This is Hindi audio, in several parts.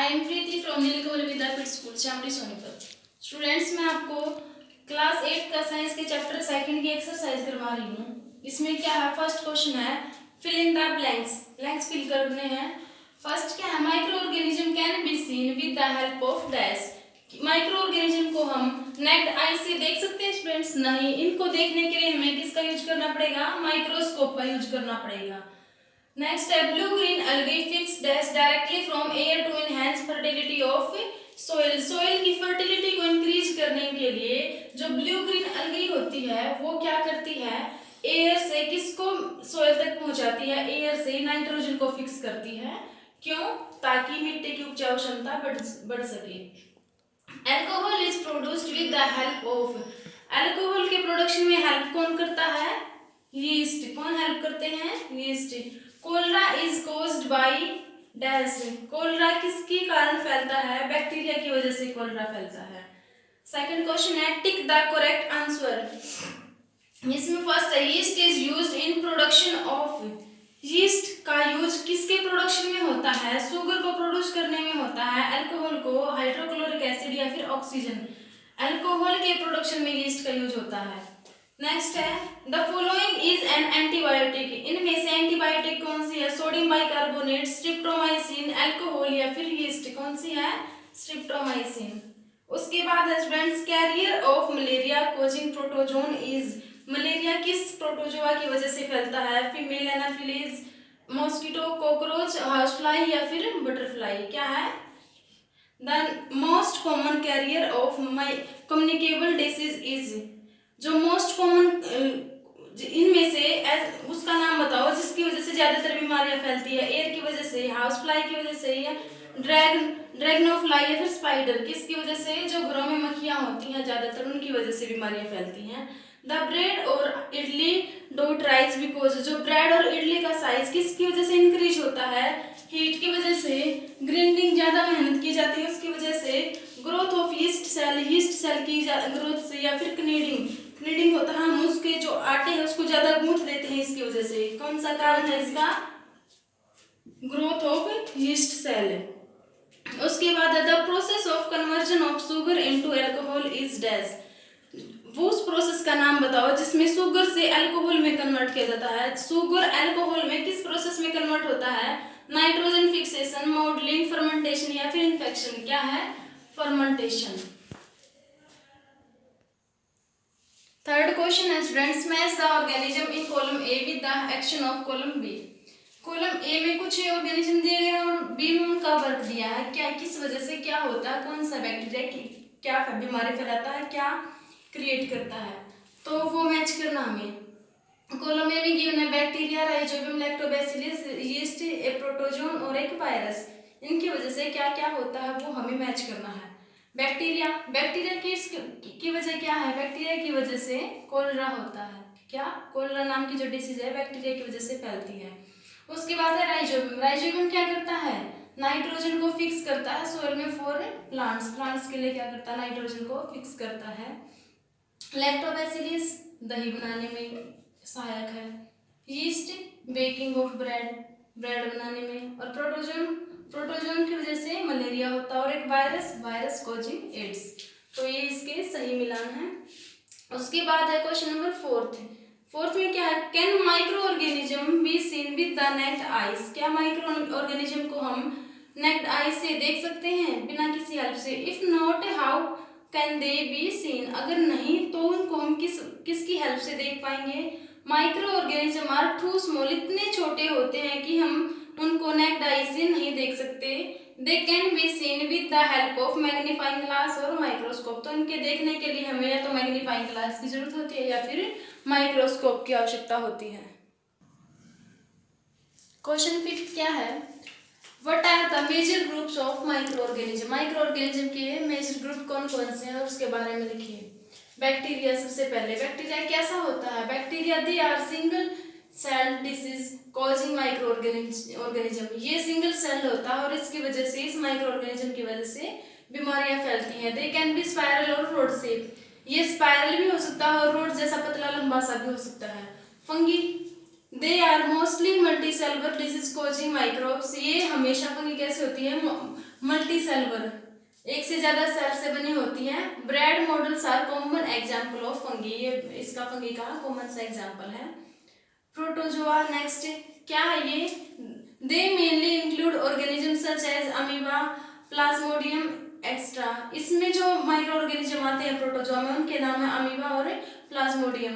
I am Preeti from Neelkamal Vidyapeeth school Chamri Sonipat. Students, मैं आपको क्लास 8 का साइंस के चैप्टर सेकंड की एक्सरसाइज करवा रही हूँ। इसमें क्या है, फर्स्ट क्वेश्चन है fill in the blanks. Blanks fill करने हैं। फर्स्ट क्या है, micro organism can be seen with the help of dash. Micro organism को हम नेक्ड आई से देख सकते हैं स्टूडेंट्स? नहीं। इनको देखने के लिए हमें किसका यूज करना पड़ेगा? माइक्रोस्कोप का यूज करना पड़ेगा। नेक्स्ट है blue green algae fix dash directly from air to enhance fertility of soil। Soil की फर्टिलिटी को इंक्रीज करने के लिए जो ब्लू ग्रीन algae होती है वो क्या करती है, एयर से किसको सोइल तक पहुंचाती है? एयर से नाइट्रोजन को फिक्स करती है। क्यों? ताकि मिट्टी की उपजाऊ क्षमता बढ़ सके। Alcohol is produced with the help of. Alcohol के प्रोडक्शन में हेल्प कौन करता है? यीस्ट। कौन हेल्प करते हैं? Yeast. Cholera is caused by dash. Cholera किसके कारण फैलता है? बैक्टीरिया की वजह से कोलरा फैलता है। सेकंड क्वेश्चन है टिक द करेक्ट आंसर। इसमें फर्स्ट है yeast is used in production of. Yeast का यूज किसके प्रोडक्शन में होता है? शुगर को प्रोड्यूस करने में होता है। अल्कोहल को हाइड्रोक्लोरिक एसिड या फिर ऑक्सीजन, अल्कोहल के प्रोडक्शन में यीस्ट का यूज होता है। नेक्स्ट है the following is an antibiotic. इनमें से एंटीबायोटिक कौन सी है? सोडियम बाइकार्बोनेट, स्ट्रिप्टोमाइसिन, अल्कोहल या फिर यीस्ट। कौन सी है? स्ट्रिप्टोमाइसिन। उसके बाद है students carrier of malaria causing protozoan is. Malaria किस प्रोटोजोआ की वजह से फैलता है? Female Anopheles, mosquito, cockroach, house fly या फिर बटरफ्लाई। क्या है? The most common carrier of communicable disease is. जो मोस्ट कॉमन इनमें से उसका नाम बताओ जिसकी वजह से ज्यादातर बीमारियां फैलती है। एयर की वजह से, हाउस फ्लाई की वजह से, या ड्रैगनोफ्लाई या फिर स्पाइडर। किसकी वजह से? जो घरों में मक्खियां होती हैं ज्यादातर, उनकी वजह से बीमारियां फैलती हैं। द ब्रेड और इडली डोट राइज बिकॉज। जो ब्रेड और इडली का साइज किसकी वजह से इंक्रीज होता है? हीट की वजह से। ग्राइंडिंग ज्यादा मेहनत की जाती है उसकी वजह से। ग्रोथ ऑफ यीस्ट सेल की ग्रोथ से, या फिर कनीडिंग होता है, हम उसके जो आटे हैं उसको ज्यादा गूंथ देते हैं इसकी वजह से। कौन सा कारण है इसका? Growth of yeast cell. उसके बाद the process of conversion of sugar into alcohol is dash. वो उस प्रोसेस का नाम बताओ जिसमें शुगर से अल्कोहल में कन्वर्ट किया जाता है। शुगर अल्कोहल में किस प्रोसेस में कन्वर्ट होता है? नाइट्रोजन फिक्सेशन, मॉडलिंग, फर्मेंटेशन या फिर इन्फेक्शन। क्या है? फर्मेंटेशन। थर्ड क्वेश्चन है students match the organism in column A with the action of column B. Column A में कुछ ऑर्गेनिज्म दिए गए हैं और बी में उनका वर्क दिया है। क्या, किस वजह से क्या होता है, कौन सा बैक्टीरिया की क्या बीमारी फैलाता है, क्या क्रिएट करता है, तो वो मैच करना हमें। कॉलम ए में गिवन है बैक्टीरिया, राइजोबियम, लैक्टोबैसिलस, यीस्ट, एक प्रोटोजोन और एक वायरस। इनकी वजह से क्या क्या होता है वो हमें मैच करना है। बैक्टीरिया की वजह क्या है? बैक्टीरिया की वजह से कोलरा होता है। क्या? कोलरा नाम की जो डिसीज है बैक्टीरिया की वजह से फैलती है। उसके बाद है राइजोबियम क्या करता है? नाइट्रोजन को फिक्स करता है सोइल में फॉर प्लांट्स के लिए क्या करता है? नाइट्रोजन को फिक्स करता है। लैक्टोबैसिलस दही बनाने में सहायक है। यीस्ट बेकिंग ऑफ ब्रेड बनाने में। और प्रोटोजोन की वजह से मलेरिया होता है। और एक वायरस कॉजिंग एड्स। तो ये इसके सही मिलान है। उसके बाद है क्वेश्चन नंबर फोर्थ में क्या है? Can micro organism be seen with the naked eyes. क्या माइक्रो ऑर्गेनिज्म को हम नेक्ड आई से देख सकते हैं बिना किसी हेल्प से? If not how can they be seen. अगर नहीं तो उनको हम किसकी हेल्प से देख पाएंगे? Micro organism are too small. इतने छोटे होते हैं कि हम उनको नेक्ड आई से नहीं देख सकते। They can be seen with the help of magnifying glass और माइक्रोस्कोप। तो इनके देखने के लिए हमें या तो मैग्नीफाइंग ग्लास की जरूरत होती है या फिर माइक्रोस्कोप की आवश्यकता होती है। क्वेश्चन 5 क्या है? What are the major groups of microorganism? Microorganism के मेजर ग्रुप कौन कौन से हैं और उसके बारे में लिखिए। बैक्टीरिया सबसे पहले। बैक्टीरिया कैसा होता है? Bacteria they are single cell disease causing microorganism. ये सिंगल सेल होता है और इसकी वजह से, इस माइक्रोऑर्गेनिज्म की वजह से बीमारियां फैलती हैं। दे कैन बी स्पाइरल और रोड शेप। ये स्पाइरल भी हो सकता है और रोड जैसा पतला लंबा सा भी हो सकता है। Fungi they are mostly multicellular disease causing microbes. ये हमेशा फंगी कैसे होती है? मल्टीसेलुलर, एक से ज्यादा सेल से बनी होती है। Bread models are common example of fungi, ये इसका फंगी का कॉमन सा एग्जाम्पल है। प्रोटोजोआ नेक्स्ट क्या है ये? They mainly include organism such as amoeba, plasmodium extra. इसमें जो माइक्रो ऑर्गेनिज्म आते हैं प्रोटोजोआ में, उनके नाम है अमीबा और Plasmodium.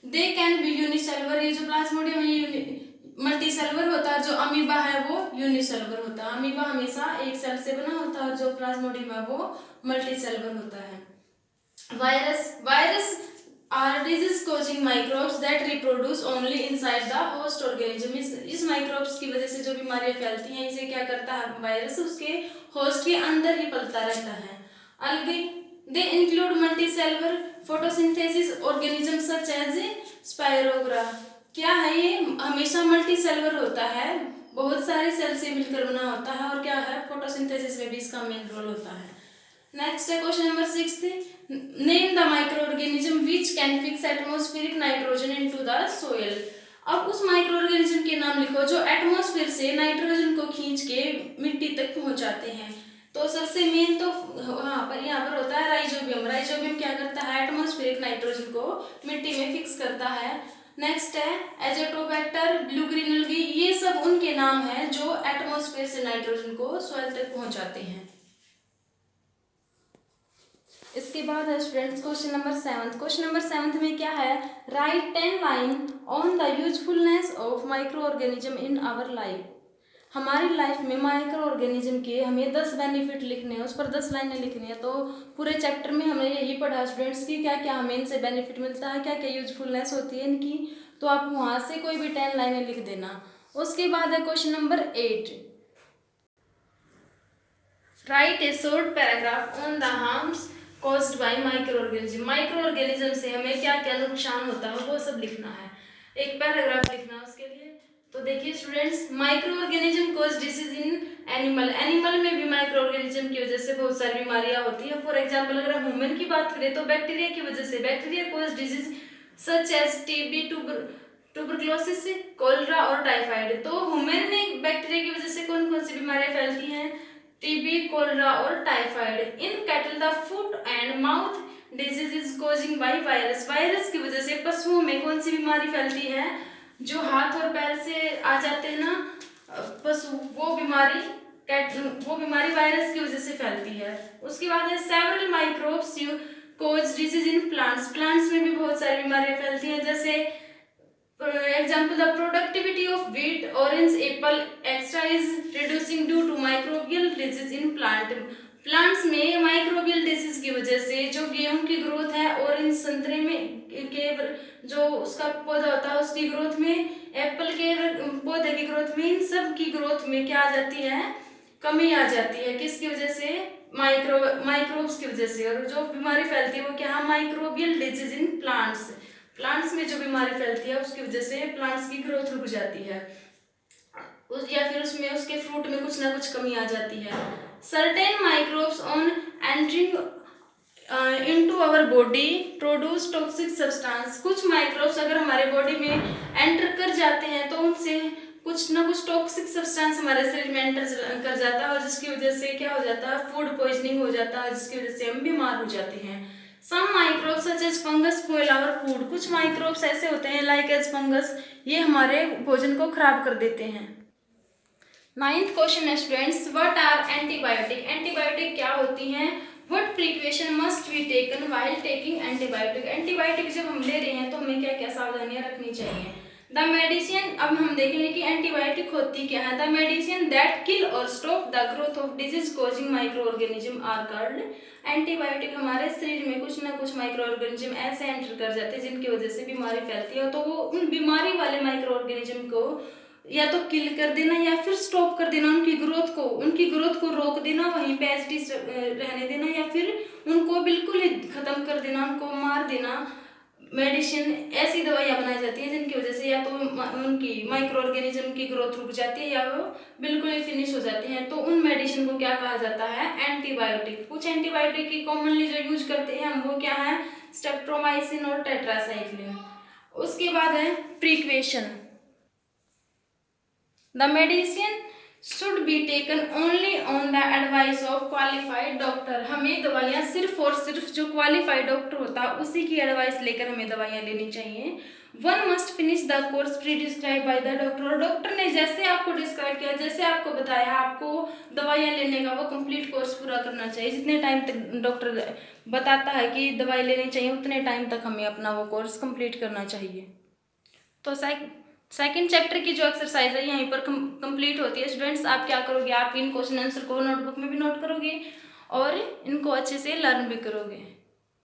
They can be unicellular, ये जो प्लाज्मोडियम है मल्टी सेलुलर होता है, जो अमीबा है वो यूनिसेलुलर होता है। अमीबा हमेशा एक सेल से बना होता है और जो प्लाज्मोडियम है वो मल्टी सेलुलर होता है। Virus are disease causing microbes that reproduce only inside the host organism. इस माइक्रोब्स की वजह से जो बीमारियां फैलती हैं, इसे क्या करता है वायरस? उसके होस्ट के अंदर ही पलता रहता है। Algae they include multicellular photosynthesis organism such as spirogyra. क्या है ये? हमेशा मल्टी सेलुलर होता है, बहुत सारे सेल से मिलकर बना होता है, और क्या है फोटोसिंथेसिस में भी इसका मेन रोल होता है। नेक्स्ट है question number 6, name the micro organism which can fix atmospheric nitrogen into the soil. अब उस माइक्रो ऑर्गेनिज्म के नाम लिखो जो एटमॉस्फेयर से नाइट्रोजन को खींच के मिट्टी तक पहुंचाते हैं। तो सबसे मेन तो यहाँ पर होता है राइजोबियम। राइजोबियम क्या करता है? एटमॉस्फेरिक नाइट्रोजन को मिट्टी में फिक्स करता है। नेक्स्ट है एजोटोबैक्टर, ब्लू ग्रीन एल्गी, ये सब उनके नाम हैं जो एटमॉस्फेयर से नाइट्रोजन को सॉइल तक पहुंचाते हैं। इसके बाद है students question number 7। Question number 7 में क्या है? Write 10 line on the usefulness of micro organism in our life. हमारी लाइफ में माइक्रो ऑर्गेनिज्म के हमें 10 बेनिफिट लिखने हैं, उस पर 10 लाइनें लिखनी है। तो पूरे चैप्टर में हमने यही पढ़ा स्टूडेंट्स की क्या क्या हमें इनसे बेनिफिट मिलता है, क्या क्या यूजफुलनेस होती है इनकी। तो आप वहाँ से कोई भी 10 लाइनें लिख देना। उसके बाद है question number 8, right A short paragraph on the harms caused by micro organism. Micro organism से हमें क्या क्या नुकसान होता है वो सब लिखना है, एक पैराग्राफ लिखना है उसके लिए। तो देखिए students, micro organism cause disease in animal. Animal में भी माइक्रो ऑर्गेनिज्म की वजह से बहुत सारी बीमारियां होती है। फॉर एग्जांपल अगर हम ह्यूमन की बात करें तो बैक्टीरिया की वजह से, bacteria cause disease such as TB, tuberculosis, cholera और टाइफाइड। तो ह्यूमन में बैक्टीरिया की वजह से कौन कौन सी बीमारियां फैलती हैं? टीबी, कोलेरा और typhoid. In cattle the foot and mouth disease is causing by virus. Virus की वजह से पशुओं में कौन सी बीमारी फैलती है? जो हाथ और पैर से आ जाते हैं ना पशु, वो बीमारी वायरस की वजह से फैलती है। उसके बाद है several microbes cause disease in plants. Plants में भी बहुत सारी बीमारियां फैलती हैं, जैसे example the productivity of wheat, orange, apple extra is reducing due to microbial disease in plant. Plants में माइक्रोबियल डिजीज की वजह से जो गेहूं की ग्रोथ है, ऑरेंज संतरे में के जो उसका पौधा होता है उसकी ग्रोथ में, एप्पल के पौधे की ग्रोथ में, इन सब की ग्रोथ में क्या आ जाती है? कमी आ जाती है। किसकी वजह से? माइक्रोब्स की वजह से। और जो बीमारी फैलती है वो क्या है? Microbial disease in plants. Plants में जो बीमारी फैलती है उसकी वजह से प्लांट्स की ग्रोथ रुक जाती है, या फिर उसमें उसके फ्रूट में कुछ ना कुछ कमी आ जाती है। Certain microbes on entering into our body produce toxic substance. कुछ माइक्रोब्स अगर हमारे बॉडी में एंटर कर जाते हैं तो उनसे कुछ ना कुछ टॉक्सिक सब्सटेंस हमारे शरीर में एंटर कर जाता है, और जिसकी वजह से क्या हो जाता है? फूड पॉइजनिंग हो जाता है, जिसकी वजह से हम बीमार हो जाते हैं। Some microbes such as fungus spoil our food. कुछ माइक्रोब्स ऐसे होते हैं लाइक एज फंगस, ये हमारे भोजन को खराब कर देते हैं। 9th क्वेश्चन है students, what are antibiotic. Antibiotic क्या होती हैं? What precaution must be taken while taking antibiotic. Antibiotic जब हम ले रहे हैं तो हमें क्या क्या सावधानियां रखनी चाहिए? द मेडिसिन, अब हम देखेंगे कि एंटीबायोटिक होती क्या है। द मेडिसिन दैट किल और stop the growth of disease causing micro organism are called. Antibiotic हमारे शरीर में कुछ ना कुछ माइक्रो ऑर्गेनिज्म ऐसे एंटर कर जाते हैं जिनकी वजह से बीमारी फैलती है, तो वो उन बीमारी वाले माइक्रो ऑर्गेनिज्म को या तो किल कर देना या फिर स्टॉप कर देना, उनकी ग्रोथ को रोक देना, वहीं पे एज इट इज रहने देना, या फिर उनको बिल्कुल ही खत्म कर देना, उनको मार देना। मेडिसिन ऐसी दवाइयाँ बनाई जाती हैं जिनकी वजह से या तो उनकी माइक्रो ऑर्गेनिज्म की ग्रोथ रुक जाती है या वो बिल्कुल ही फिनिश हो जाती हैं, तो उन मेडिसिन को क्या कहा जाता है? एंटीबायोटिक। कुछ एंटीबायोटिक की कॉमनली जो यूज करते हैं हम वो क्या है? स्ट्रेप्टोमाइसिन और टेट्रासाइक्लिन। उसके बाद है precaution. The medicine should be taken only on the advice of qualified doctor. हमें दवाइयाँ सिर्फ और सिर्फ जो क्वालिफाइड डॉक्टर होता है उसी की एडवाइस लेकर हमें दवाइयाँ लेनी चाहिए। One must finish the course prescribe by the doctor. और डॉक्टर ने जैसे आपको डिस्क्राइब किया, जैसे आपको बताया, आपको दवाइयाँ लेने का वो कंप्लीट कोर्स पूरा करना चाहिए। जितने टाइम तक डॉक्टर बताता है कि दवाई लेनी चाहिए उतने टाइम तक हमें अपना वो कोर्स कंप्लीट करना चाहिए। तो सेकंड चैप्टर की जो एक्सरसाइज है यहीं पर कंप्लीट होती है। स्टूडेंट्स, आप क्या करोगे, आप इन क्वेश्चन आंसर को नोटबुक में भी नोट करोगे और इनको अच्छे से लर्न भी करोगे।